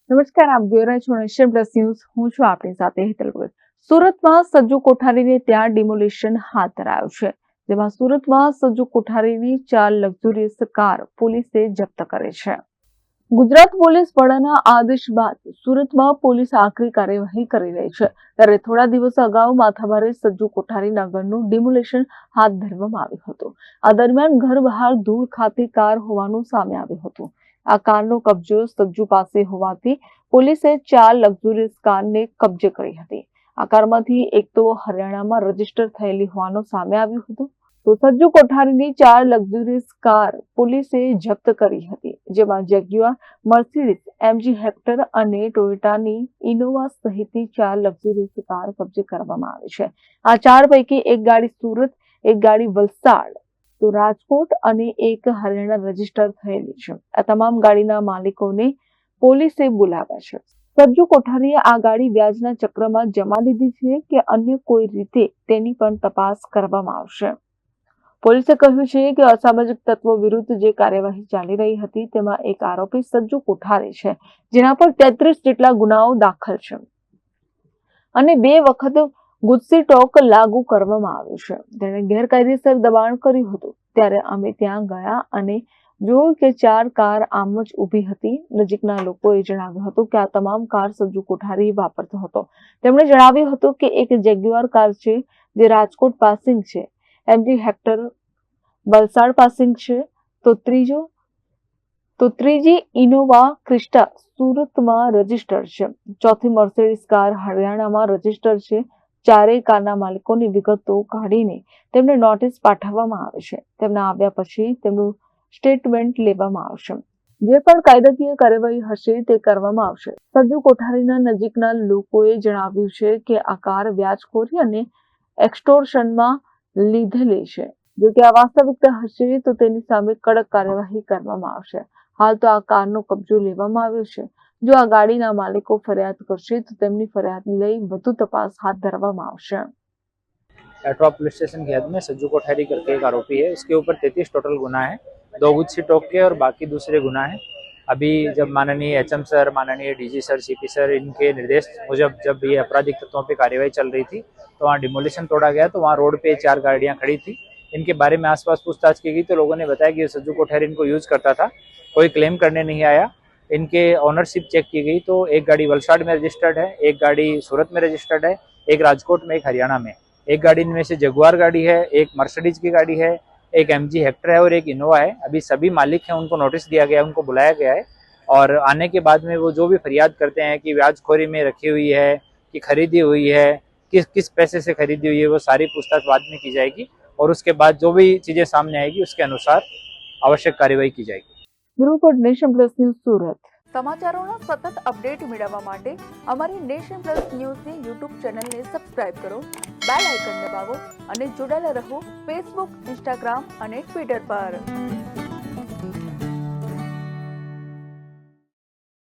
નમસ્કાર, આપ જોઈ રહ્યા છો નેશન પ્લસ ન્યૂઝ. હું છું આપની સાથે હેતલ ભગત. સુરતમાં સજ્જુ કોઠારીને ત્યાં ડિમોલિશન હાથ ધરાયું છે, જેમાં સુરતમાં સજ્જુ કોઠારીની 4 લક્ઝુરિયસ કાર પોલીસે જપ્ત કરી છે. ગુજરાત પોલીસ વડાના આદેશ બાદ સુરતમાં પોલીસ આકરી કાર્યવાહી કરી રહી છે, ત્યારે થોડા દિવસ અગાઉ માથાભારે સજ્જુ કોઠારીના ઘરનું ડિમોલિશન હાથ ધરવામાં આવ્યું હતું. આ દરમિયાન ઘર બહાર ધૂળ ખાતી કાર હોવાનું સામે આવ્યું હતું. આ કારનો કબજો સજ્જુ પાસે હોવાથી પોલીસે 4 લક્ઝુરિયસ કારને કબજે કરી હતી. આ કારમાંથી એક તો હરિયાણામાં રજીસ્ટર થયેલી હોવાનું સામે આવ્યું હતું. તો સજ્જુ કોઠારીની 4 લક્ઝુરિયસ કાર પોલીસે જપ્ત કરી હતી, જેમાં જેગ્યુઆર, મર્સિડીઝ, એમજી હેક્ટર અને ટોયોટાની ઇનોવા સહિતની 4 લક્ઝુરિયસ કાર કબજે કરવામાં આવી છે. આ 4 પૈકી એક ગાડી સુરત, એક ગાડી વલસાડ, તો રાજકોટ અને એક હરિયાણા રજીસ્ટર થયેલી છે. આ તમામ ગાડીના માલિકોને પોલીસે બોલાવ્યા છે. સજ્જુ કોઠારીએ આ ગાડી વ્યાજના ચક્રમાં જમા લીધી છે કે અન્ય કોઈ રીતે તેની પણ તપાસ કરવામાં આવશે. પોલીસે કહ્યું છે કે અસામાજિક તત્વો વિરુદ્ધ જે કાર્યવાહી ચાલી રહી હતી તેમાં એક આરોપી સજ્જુ કોઠારી છે, જેના પર 33 જેટલા ગુનાઓ દાખલ છે અને 2 વખત ગુજસી ટોક લાગુ કરવામાં આવ્યું છે. તેણે ગેરકાયદેસર દબાણ કર્યું હતું. ત્યારે અમે ત્યાં ગયા અને જોયું કે 4 કાર આમ જ ઊભી હતી. નજીકના લોકોએ જણાવ્યું હતું કે આ તમામ કાર સજ્જુ કોઠારી વાપરતો હતો. તેમણે જણાવ્યું હતું કે એક જેગ્યુઆર કાર છે જે રાજકોટ પાસિંગ છે, એમજી હેક્ટર વલસાડ પાસિંગ છે, તો ત્રીજી ઇનોવા ક્રિસ્ટા સુરતમાં રજીસ્ટર છે, ચોથી મર્સિડીઝ કાર હરિયાણામાં રજીસ્ટર છે. 4 કારના માલિકોની વિગતો કાઢીને તેમને નોટિસ પાઠવવામાં આવે છે. તેમના આવ્યા પછી તેમનું સ્ટેટમેન્ટ લેવામાં આવશે. જે પણ કાયદાકીય કાર્યવાહી હશે તે કરવામાં આવશે. સજ્જુ કોઠારીના નજીકના લોકોએ જણાવ્યું છે કે આ કાર વ્યાજખોરી અને એક્સટોર્શનમાં લીધેલી છે. જો કે આ વાસ્તવિકતા હશે તો તેની સામે કડક કાર્યવાહી કરવામાં આવશે. હાલ તો આ કારનો કબજો લેવામાં આવ્યો છે. જો આ ગાડીના માલિકો ફરિયાદ કરશે તો તેમની ફરિયાદ લઈ વધુ તપાસ હાથ ધરવામાં આવશે. एट्रॉप पुलिस स्टेशन की हद में सज्जू कोठारी करके एक आरोपी है। इसके ऊपर 33 टोटल गुना है, 2 गुजसी टोक के और बाकी दूसरे गुना है। अभी जब माननीय एचएम सर, माननीय डीजी सर, सीपी सर इनके निर्देश मुजब जब ये आपराधिक तत्वों पे कार्यवाही चल रही थी तो वहाँ डिमोलिशन तोड़ा गया, तो वहाँ रोड पे 4 गाड़ियाँ खड़ी थी। इनके बारे में आसपास पूछताछ की गई तो लोगों ने बताया कि ये सज्जू कोठारी इनको यूज करता था, कोई क्लेम करने नहीं आया। इनके ऑनरशिप चेक की गई तो एक गाड़ी वलसाड में रजिस्टर्ड है, एक गाड़ी सूरत में रजिस्टर्ड है, एक राजकोट में, एक हरियाणा में। एक गाड़ी इनमें से जगुआर गाड़ी है, एक मर्सिडीज की गाड़ी है, एक एमजी हेक्टर है और एक इनोवा है। अभी सभी मालिक हैं उनको नोटिस दिया गया है, उनको बुलाया गया है और आने के बाद में वो जो भी फरियाद करते हैं कि व्याजखोरी में रखी हुई है, कि खरीदी हुई है, किस पैसे से खरीदी हुई है, वो सारी पूछताछ बाद में की जाएगी और उसके बाद जो भी चीजें सामने आएगी उसके अनुसार आवश्यक कार्यवाही की जाएगी. Report nation plus news Surat. સમાચારોના સતત અપડેટ મેળવવા માટે અમારી નેશન પ્લસ ન્યૂઝની યુટ્યુબ ચેનલને સબસ્ક્રાઇબ કરો, બેલ આઇકન દબાવો અને જોડાયેલા રહો ફેસબુક, ઇન્સ્ટાગ્રામ અને ટ્વિટર પર.